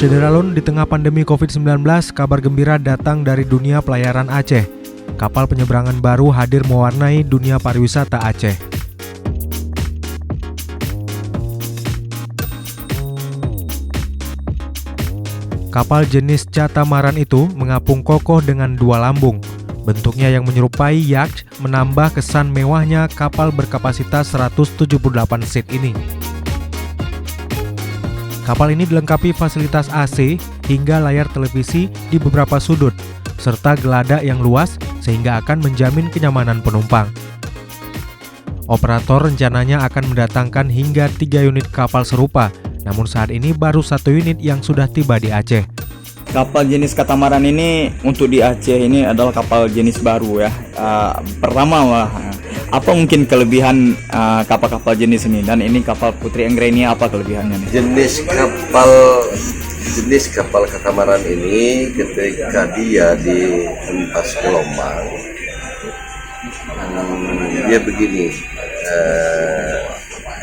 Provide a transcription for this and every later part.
Syederalun, di tengah pandemi COVID-19, kabar gembira datang dari dunia pelayaran Aceh. Kapal penyeberangan baru hadir mewarnai dunia pariwisata Aceh. Kapal jenis catamaran itu mengapung kokoh dengan dua lambung. Bentuknya yang menyerupai yacht menambah kesan mewahnya kapal berkapasitas 178 seat ini. Kapal ini dilengkapi fasilitas AC hingga layar televisi di beberapa sudut, serta geladak yang luas sehingga akan menjamin kenyamanan penumpang. Operator rencananya akan mendatangkan hingga 3 unit kapal serupa, namun saat ini baru 1 unit yang sudah tiba di Aceh. Kapal jenis katamaran ini untuk di Aceh ini adalah kapal jenis baru ya. Pertama, apa mungkin kelebihan kapal-kapal jenis ini, dan ini kapal Putri Anggreni apa kelebihannya nih? Jenis kapal katamaran ini ketika dia dihempas gelombang, dia begini,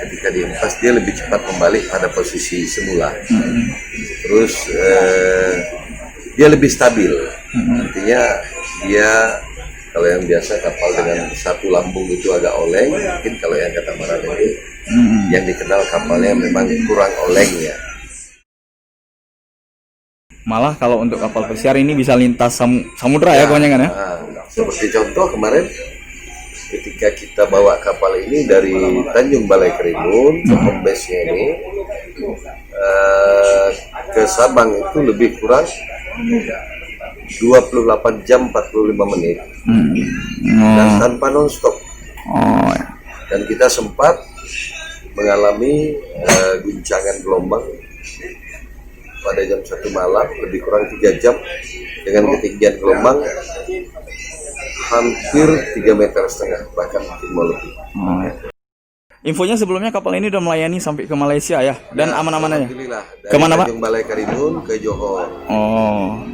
ketika dihempas dia lebih cepat membalik pada posisi semula. Terus dia lebih stabil, artinya dia, kalau yang biasa kapal dengan satu lambung itu agak oleng, mungkin kalau yang katamaran ini yang dikenal kapalnya memang kurang olengnya. Malah kalau untuk kapal pesiar ini bisa lintas samudra ya kebanyakan ya. Seperti contoh kemarin ketika kita bawa kapal ini dari Tanjung Balai Karimun ke pembesnya ini ke Sabang itu lebih kurang 28 jam 45 menit dan tanpa non-stop. Dan kita sempat mengalami guncangan gelombang pada jam 1 malam lebih kurang 3 jam dengan ketinggian gelombang hampir 3,5 meter, bahkan mungkin mau lebih. Infonya sebelumnya kapal ini udah melayani sampai ke Malaysia ya, dan aman-aman aja. Alhamdulillah. Dari Kemana Pak? Tanjung Balai Karimun ke Johor.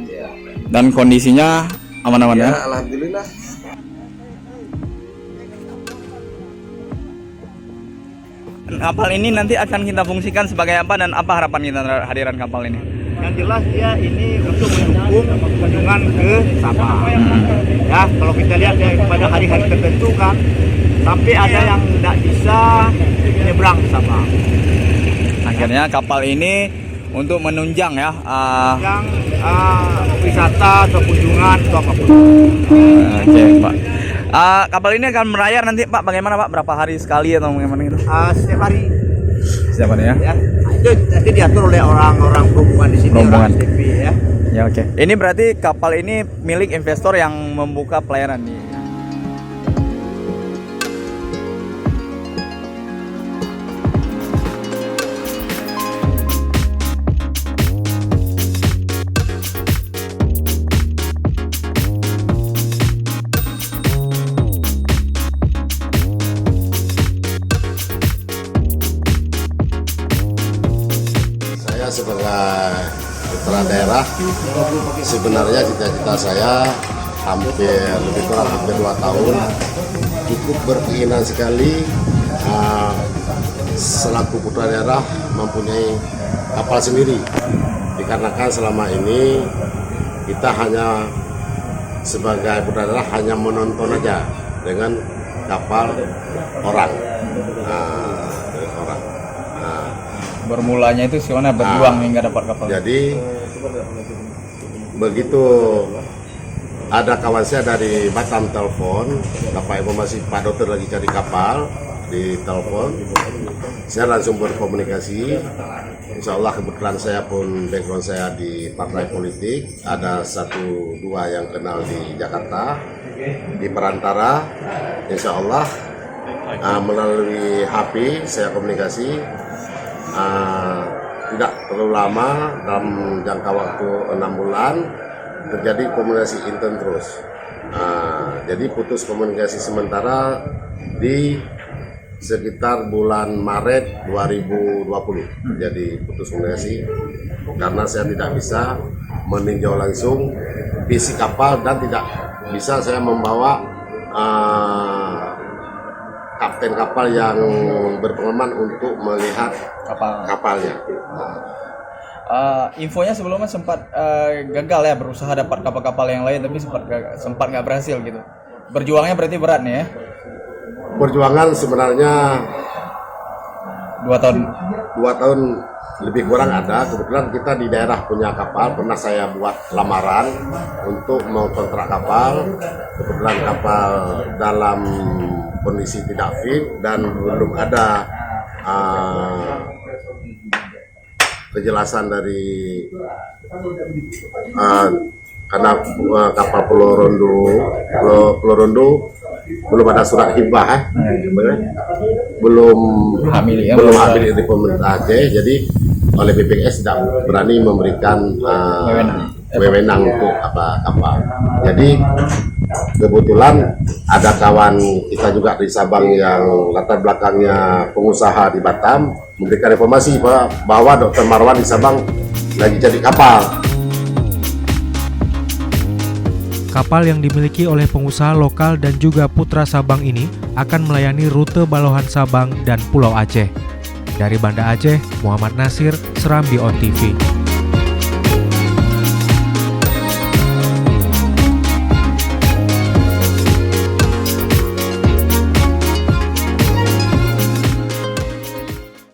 Ya. Dan kondisinya aman-aman ya? Alhamdulillah. Kapal ini nanti akan kita fungsikan sebagai apa, dan apa harapan kita terhadap hadiran kapal ini? Yang jelas dia ini untuk mendukung kunjungan ke Sabah. Ya, kalau kita lihat ya, pada hari-hari tertentu kan sampai ada yang tidak bisa menyeberang ke Sabah. Akhirnya kapal ini untuk menunjang ya Yang wisata atau kunjungan atau apapun. Oke, Pak. Kapal ini akan merayar nanti Pak, bagaimana Pak? Berapa hari sekali atau bagaimana gitu? Setiap hari. Setiap hari ya? Ya, itu nanti diatur oleh orang-orang perhubungan di sini. Perhubungan. Orang STP, ya. Ya oke. Ini berarti kapal ini milik investor yang membuka pelayaran nih. Sebagai putra daerah, sebenarnya cita-cita saya lebih kurang 2 tahun, cukup berkeinginan sekali selaku putra daerah mempunyai kapal sendiri, dikarenakan selama ini kita hanya sebagai putra daerah hanya menonton aja dengan kapal orang. Bermulanya itu Siona berjuang hingga dapat kapal. Jadi begitu ada kawan saya dari Batam telepon, dapat informasi Pak Dokter lagi cari kapal, di telepon, saya langsung berkomunikasi. Insya Allah kebetulan saya pun background saya di partai politik, ada 1-2 yang kenal di Jakarta, di perantara. Insya Allah melalui HP saya komunikasi. Tidak terlalu lama, dalam jangka waktu 6 bulan terjadi komunikasi intens terus. Jadi putus komunikasi sementara di sekitar bulan Maret 2020. Jadi putus komunikasi karena saya tidak bisa meninjau langsung visi kapal dan tidak bisa saya membawa kapten kapal yang berpengalaman untuk melihat kapalnya. Infonya sebelumnya sempat gagal ya, berusaha dapat kapal-kapal yang lain tapi sempat nggak berhasil gitu. Berjuangnya berarti berat nih ya? Perjuangan sebenarnya 2 tahun. 2 tahun lebih kurang ada. Kebetulan kita di daerah punya kapal, pernah saya buat lamaran untuk mau kontrak kapal. Kebetulan kapal dalam kondisi tidak fit dan belum ada kejelasan dari karena kapal Pulau Rondo belum ada surat hibah, belum hamil di pemerintah Aceh, jadi oleh BPS tidak berani memberikan wewenang untuk kapal. Jadi kebetulan ada kawan kita juga di Sabang yang latar belakangnya pengusaha di Batam memberikan informasi bahwa Dr. Marwan di Sabang lagi cari kapal. Kapal yang dimiliki oleh pengusaha lokal dan juga putra Sabang ini akan melayani rute Balohan Sabang dan Pulau Aceh. Dari Banda Aceh, Muhammad Nasir, Serambi On TV.